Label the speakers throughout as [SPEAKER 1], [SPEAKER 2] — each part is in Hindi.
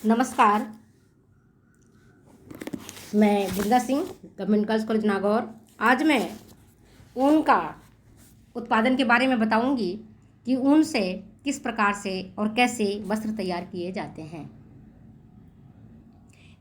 [SPEAKER 1] नमस्कार। मैं Vrinda Singh, government girls college Nagaur. आज मैं ऊन का उत्पादन के बारे में बताऊंगी कि ऊन से किस प्रकार से और कैसे वस्त्र तैयार किए जाते हैं।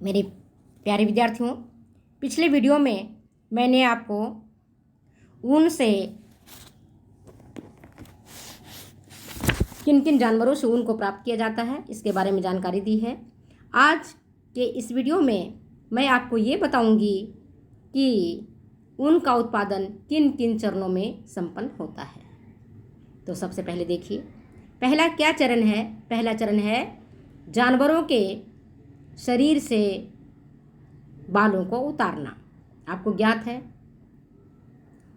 [SPEAKER 1] मेरे प्यारे विद्यार्थियों, पिछले वीडियो में मैंने आपको ऊन से किन किन जानवरों से ऊन को प्राप्त किया जाता है इसके बारे में जानकारी दी है। आज के इस वीडियो में मैं आपको ये बताऊंगी कि ऊन का उत्पादन किन किन चरणों में संपन्न होता है। तो सबसे पहले देखिए, पहला क्या चरण है। पहला चरण है जानवरों के शरीर से बालों को उतारना। आपको ज्ञात है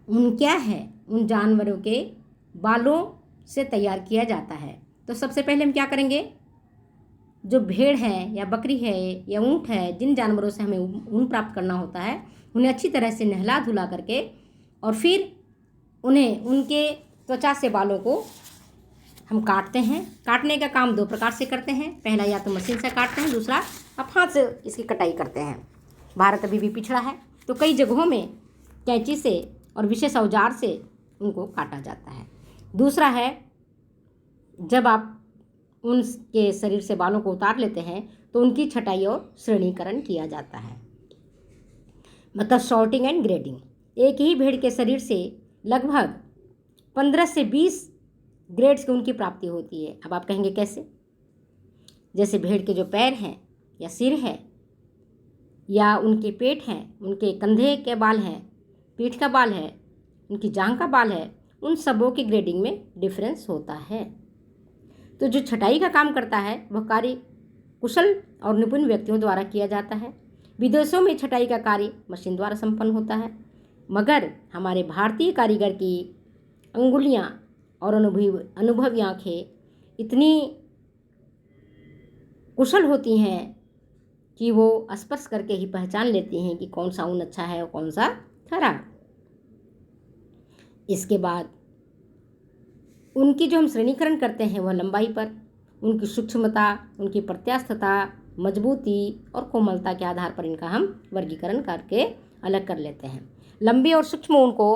[SPEAKER 1] ऊन क्या है। उन जानवरों के बालों से तैयार किया जाता है। तो सबसे पहले हम क्या करेंगे, जो भेड़ है या बकरी है या ऊँट है, जिन जानवरों से हमें ऊन प्राप्त करना होता है, उन्हें अच्छी तरह से नहला धुला करके और फिर उन्हें उनके त्वचा से बालों को हम काटते हैं। काटने का काम दो प्रकार से करते हैं। पहला या तो मशीन से काटते हैं, दूसरा अब हाथ से इसकी कटाई करते हैं। भारत अभी भी पिछड़ा है, तो कई जगहों में कैंची से और विशेष औजार से उनको काटा जाता है। दूसरा है जब आप उनके शरीर से बालों को उतार लेते हैं तो उनकी छटाई और श्रेणीकरण किया जाता है, मतलब सॉर्टिंग एंड ग्रेडिंग। एक ही भेड़ के शरीर से लगभग 15 से 20 ग्रेड्स की उनकी प्राप्ति होती है। अब आप कहेंगे कैसे। जैसे भेड़ के जो पैर हैं या सिर है या उनके पेट हैं, उनके कंधे के बाल हैं, पीठ का बाल है, उनकी जांघ का बाल है, उन सबों की ग्रेडिंग में डिफरेंस होता है। तो जो छटाई का काम करता है वह कार्य कुशल और निपुण व्यक्तियों द्वारा किया जाता है। विदेशों में छटाई का कार्य मशीन द्वारा संपन्न होता है, मगर हमारे भारतीय कारीगर की अंगुलियां और अनुभवी आँखें इतनी कुशल होती हैं कि वो स्पर्श करके ही पहचान लेती हैं कि कौन सा ऊन अच्छा है और कौन सा खराब। इसके बाद उनकी जो हम श्रेणीकरण करते हैं वह लंबाई पर, उनकी सूक्ष्मता, उनकी प्रत्यास्थता, मजबूती और कोमलता के आधार पर इनका हम वर्गीकरण करके अलग कर लेते हैं। लंबी और सूक्ष्म ऊन को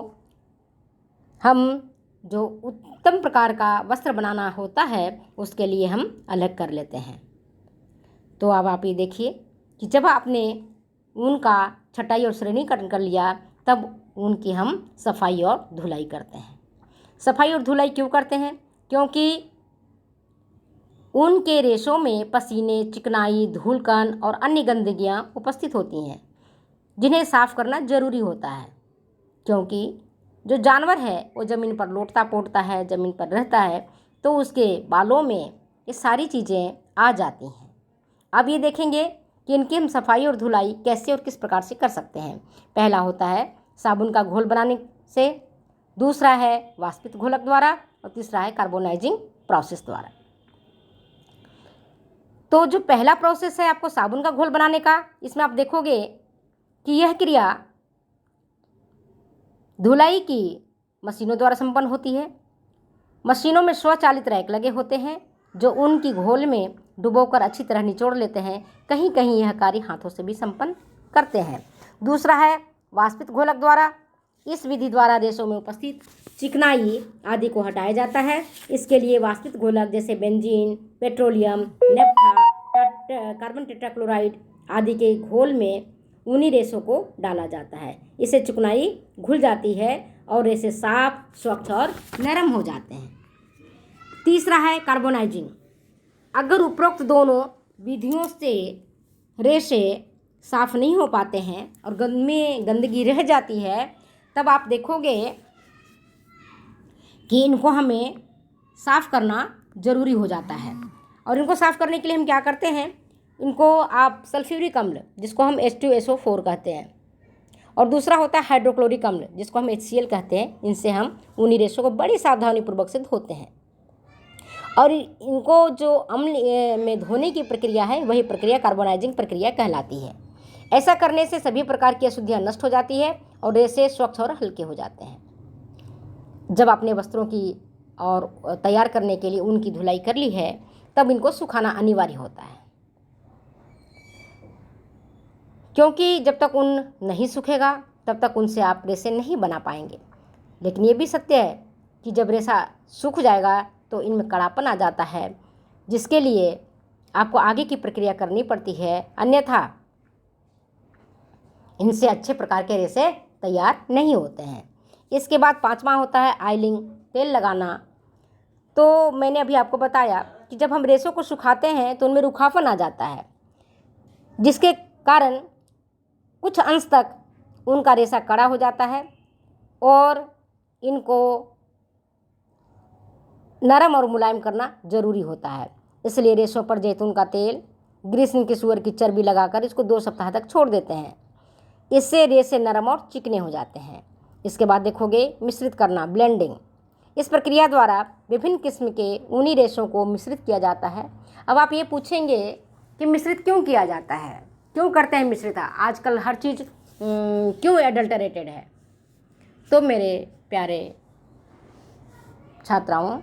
[SPEAKER 1] हम जो उत्तम प्रकार का वस्त्र बनाना होता है उसके लिए हम अलग कर लेते हैं। तो अब आप ये देखिए कि जब आपने ऊन का छटाई और श्रेणीकरण कर लिया तब ऊन की हम सफाई और धुलाई करते हैं। सफाई और धुलाई क्यों करते हैं? क्योंकि ऊन के रेशों में पसीने, चिकनाई, धूलकण और अन्य गंदगियां उपस्थित होती हैं, जिन्हें साफ करना जरूरी होता है। क्योंकि जो जानवर है वो ज़मीन पर लोटता पोटता है, ज़मीन पर रहता है, तो उसके बालों में ये सारी चीज़ें आ जाती हैं। अब ये देखेंगे कि इनकी हम सफाई और धुलाई कैसे और किस प्रकार से कर सकते हैं। पहला होता है साबुन का घोल बनाने से, दूसरा है वाष्पित घोलक द्वारा और तीसरा है कार्बोनाइजिंग प्रोसेस द्वारा। तो जो पहला प्रोसेस है आपको साबुन का घोल बनाने का, इसमें आप देखोगे कि यह क्रिया धुलाई की मशीनों द्वारा संपन्न होती है। मशीनों में स्वचालित रैक लगे होते हैं जो ऊन की घोल में डुबोकर अच्छी तरह निचोड़ लेते हैं। कहीं कहीं यह कार्य हाथों से भी संपन्न करते हैं। दूसरा है वाष्पित घोलक द्वारा। इस विधि द्वारा रेशों में उपस्थित चिकनाई आदि को हटाया जाता है। इसके लिए वाष्पित घोलक जैसे benzene, petroleum, naphtha, carbon tetrachloride आदि के घोल में ऊनी रेशों को डाला जाता है। इससे चिकनाई घुल जाती है और रेशे साफ, स्वच्छ और नरम हो जाते हैं। तीसरा है कार्बोनाइजिंग। अगर उपरोक्त दोनों विधियों से रेशे साफ नहीं हो पाते हैं और गंदगी रह जाती है, तब आप देखोगे कि इनको हमें साफ़ करना ज़रूरी हो जाता है। और इनको साफ़ करने के लिए हम क्या करते हैं, इनको आप सल्फ्यूरिक अम्ल जिसको हम H2SO4 कहते हैं, और दूसरा होता है हाइड्रोक्लोरिक अम्ल जिसको हम HCl कहते हैं, इनसे हम ऊनी रेशों को बड़ी सावधानीपूर्वक से धोते हैं। और इनको जो अम्ल में धोने की प्रक्रिया है वही प्रक्रिया कार्बोनाइजिंग प्रक्रिया कहलाती है। ऐसा करने से सभी प्रकार की अशुद्धियाँ नष्ट हो जाती है और रेशे स्वच्छ और हल्के हो जाते हैं। जब आपने वस्त्रों की और तैयार करने के लिए ऊन की धुलाई कर ली है तब इनको सुखाना अनिवार्य होता है। क्योंकि जब तक ऊन नहीं सूखेगा तब तक उनसे आप रेसे नहीं बना पाएंगे। लेकिन ये भी सत्य है कि जब रेसा सूख जाएगा तो इनमें कड़ापन आ जाता है, जिसके लिए आपको आगे की प्रक्रिया करनी पड़ती है, अन्यथा इनसे अच्छे प्रकार के रेसे तैयार नहीं होते हैं। इसके बाद 5वां होता है आयलिंग, तेल लगाना। तो मैंने अभी आपको बताया कि जब हम रेसों को सुखाते हैं तो उनमें रूखापन आ जाता है, जिसके कारण कुछ अंश तक उनका रेसा कड़ा हो जाता है और इनको नरम और मुलायम करना ज़रूरी होता है। इसलिए रेसों पर जैतून का तेल, ग्रीष्म की सूअर की चर्बी लगाकर इसको 2 सप्ताह तक छोड़ देते हैं। इससे रेसे नरम और चिकने हो जाते हैं। इसके बाद देखोगे मिश्रित करना, ब्लेंडिंग। इस प्रक्रिया द्वारा विभिन्न किस्म के ऊनी रेशों को मिश्रित किया जाता है। अब आप ये पूछेंगे कि मिश्रित क्यों किया जाता है, क्यों करते हैं मिश्रित, आजकल हर चीज़ क्यों एडल्टरेटेड है। तो मेरे प्यारे छात्राओं,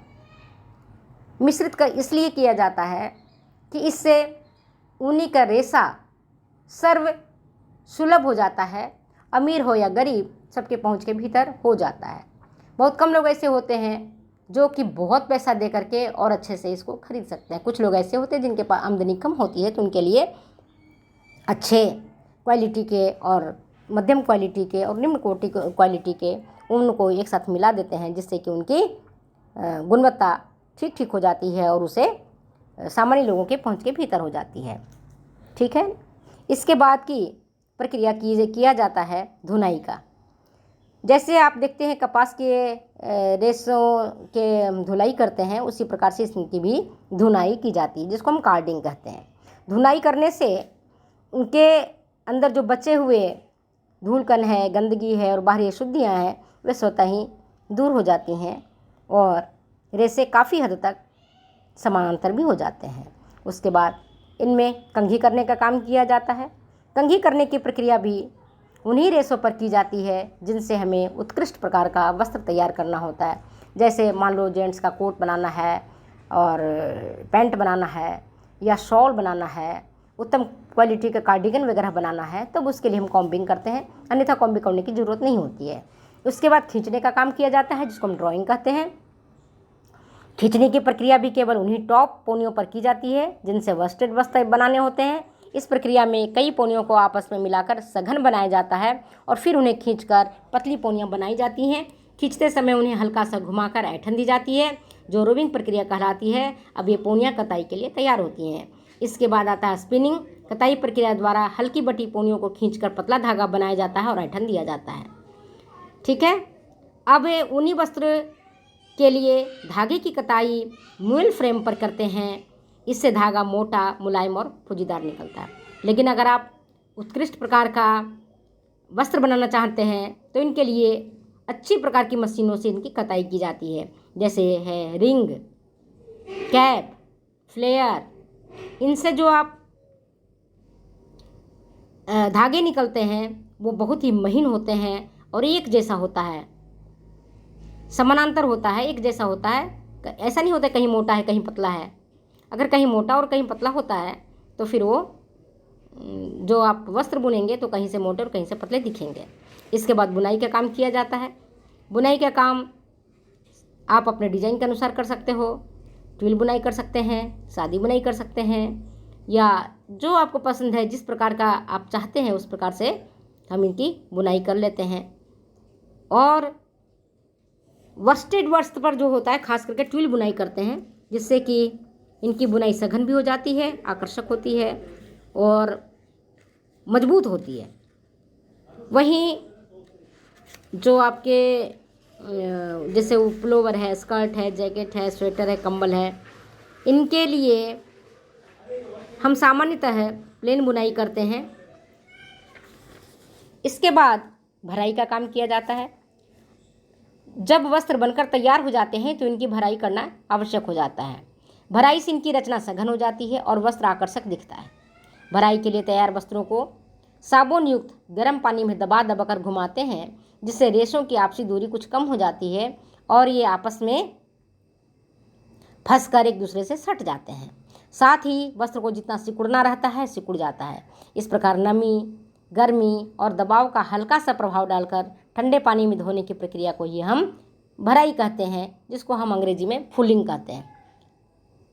[SPEAKER 1] मिश्रित का इसलिए किया जाता है कि इससे ऊनी का रेशा सर्व सुलभ हो जाता है, अमीर हो या गरीब सबके पहुंच के भीतर हो जाता है। बहुत कम लोग ऐसे होते हैं जो कि बहुत पैसा दे करके और अच्छे से इसको खरीद सकते हैं। कुछ लोग ऐसे होते हैं जिनके पास आमदनी कम होती है, तो उनके लिए अच्छे क्वालिटी के और मध्यम क्वालिटी के और निम्न कोटि क्वालिटी के ऊन को एक साथ मिला देते हैं, जिससे कि उनकी गुणवत्ता ठीक ठीक हो जाती है और उसे सामान्य लोगों के पहुंच के भीतर हो जाती है। ठीक है। इसके बाद की प्रक्रिया किया जाता है धुनाई का। जैसे आप देखते हैं कपास के रेशों के धुलाई करते हैं, उसी प्रकार से इसकी भी धुनाई की जाती है, जिसको हम कार्डिंग कहते हैं। धुनाई करने से उनके अंदर जो बचे हुए धूलकण है, गंदगी है और बाहरी अशुद्धियाँ हैं, वे स्वतः ही दूर हो जाती हैं और रेसे काफ़ी हद तक समानांतर भी हो जाते हैं। उसके बाद इनमें कंघी करने का काम किया जाता है। कंघी करने की प्रक्रिया भी उन्हीं रेशों पर की जाती है जिनसे हमें उत्कृष्ट प्रकार का वस्त्र तैयार करना होता है। जैसे मान लो जेंट्स का कोट बनाना है और पैंट बनाना है या शॉल बनाना है, उत्तम क्वालिटी का कार्डिगन वगैरह बनाना है, तब उसके लिए हम कॉम्बिंग करते हैं, अन्यथा कॉम्बिंग करने की ज़रूरत नहीं होती है। उसके बाद खींचने का काम किया जाता है, जिसको हम ड्राइंग कहते हैं। खींचने की प्रक्रिया भी केवल उन्हीं टॉप पोनियों पर की जाती है जिनसे वस्टेड वस्त्र बनाने होते हैं। इस प्रक्रिया में कई पोनियों को आपस में मिलाकर सघन बनाया जाता है और फिर उन्हें खींचकर पतली पोनियां बनाई जाती हैं। खींचते समय उन्हें हल्का सा घुमाकर ऐंठन दी जाती है, जो रोविंग प्रक्रिया कहलाती है। अब ये पोनियां कताई के लिए तैयार होती हैं। इसके बाद आता है स्पिनिंग। कताई प्रक्रिया द्वारा हल्की बटी पोनियों को खींचकर पतला धागा बनाया जाता है और ऐंठन दिया जाता है। ठीक है। अब ऊनी वस्त्र के लिए धागे की कताई म्यूल फ्रेम पर करते हैं। इससे धागा मोटा, मुलायम और फुजीदार निकलता है। लेकिन अगर आप उत्कृष्ट प्रकार का वस्त्र बनाना चाहते हैं तो इनके लिए अच्छी प्रकार की मशीनों से इनकी कताई की जाती है, जैसे है रिंग, कैप, फ्लेयर। इनसे जो आप धागे निकलते हैं वो बहुत ही महीन होते हैं और एक जैसा होता है, समानांतर होता है, एक जैसा होता है। ऐसा नहीं होता कहीं मोटा है कहीं पतला है। अगर कहीं मोटा और कहीं पतला होता है तो फिर वो जो आप वस्त्र बुनेंगे तो कहीं से मोटे और कहीं से पतले दिखेंगे। इसके बाद बुनाई का काम किया जाता है। बुनाई का काम आप अपने डिज़ाइन के अनुसार कर सकते हो। ट्विल बुनाई कर सकते हैं, सादी बुनाई कर सकते हैं, या जो आपको पसंद है, जिस प्रकार का आप चाहते हैं उस प्रकार से हम इनकी बुनाई कर लेते हैं। और वर्स्टेड वस्त्र पर जो होता है खास करके ट्विल बुनाई करते हैं, जिससे कि इनकी बुनाई सघन भी हो जाती है, आकर्षक होती है और मजबूत होती है। वहीं जो आपके जैसे पुलोवर है, स्कर्ट है, जैकेट है, स्वेटर है, कंबल है, इनके लिए हम सामान्यतः प्लेन बुनाई करते हैं। इसके बाद भराई का काम किया जाता है। जब वस्त्र बनकर तैयार हो जाते हैं तो इनकी भराई करना आवश्यक हो जाता है। भराई से इनकी रचना सघन हो जाती है और वस्त्र आकर्षक दिखता है। भराई के लिए तैयार वस्त्रों को साबुन युक्त गर्म पानी में दबा दबाकर घुमाते हैं, जिससे रेशों की आपसी दूरी कुछ कम हो जाती है और ये आपस में फंसकर एक दूसरे से सट जाते हैं। साथ ही वस्त्र को जितना सिकुड़ना रहता है सिकुड़ जाता है। इस प्रकार नमी, गर्मी और दबाव का हल्का सा प्रभाव डालकर ठंडे पानी में धोने की प्रक्रिया को ही हम भराई कहते हैं, जिसको हम अंग्रेजी में फूलिंग कहते हैं।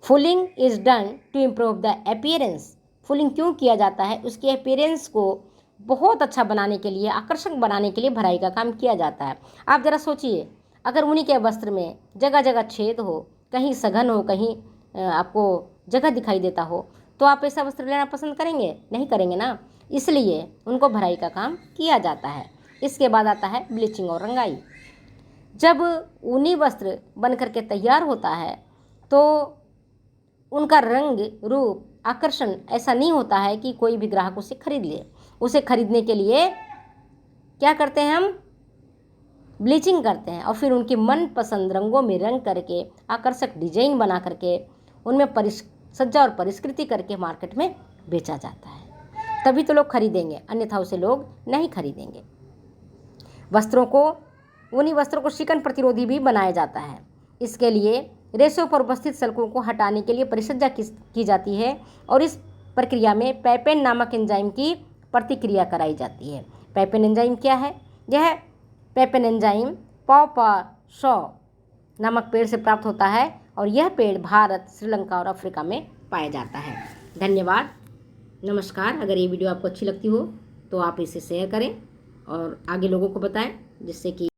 [SPEAKER 1] Fulling is done to improve the appearance. Fulling क्यों किया जाता है? उसके अपीयरेंस को बहुत अच्छा बनाने के लिए, आकर्षक बनाने के लिए भराई का काम किया जाता है। आप ज़रा सोचिए, अगर ऊनी के वस्त्र में जगह जगह छेद हो, कहीं सघन हो, कहीं आपको जगह दिखाई देता हो, तो आप ऐसा वस्त्र लेना पसंद करेंगे? नहीं करेंगे ना। इसलिए उनको भराई का काम किया जाता है। इसके बाद आता है ब्लीचिंग और रंगाई। जब ऊनी वस्त्र बन करके तैयार होता है तो उनका रंग, रूप, आकर्षण ऐसा नहीं होता है कि कोई भी ग्राहक उसे खरीद ले। उसे खरीदने के लिए क्या करते हैं हम? ब्लीचिंग करते हैं और फिर उनकी मनपसंद रंगों में रंग करके, आकर्षक डिजाइन बना करके, उनमें सज्जा और परिष्कृति करके मार्केट में बेचा जाता है। तभी तो लोग खरीदेंगे, अन्यथा उसे लोग नहीं खरीदेंगे। ऊनी वस्त्रों को शिकन प्रतिरोधी भी बनाया जाता है। इसके लिए रेशों पर उपस्थित सल्कों को हटाने के लिए परिसज्जा की जाती है और इस प्रक्रिया में पैपेन नामक एंजाइम की प्रतिक्रिया कराई जाती है। पैपेन एंजाइम क्या है? यह पैपेन एंजाइम पॉपासॉ नामक पेड़ से प्राप्त होता है और यह पेड़ भारत, श्रीलंका और अफ्रीका में पाया जाता है। धन्यवाद, नमस्कार। अगर ये वीडियो आपको अच्छी लगती हो तो आप इसे शेयर करें और आगे लोगों को बताएं, जिससे कि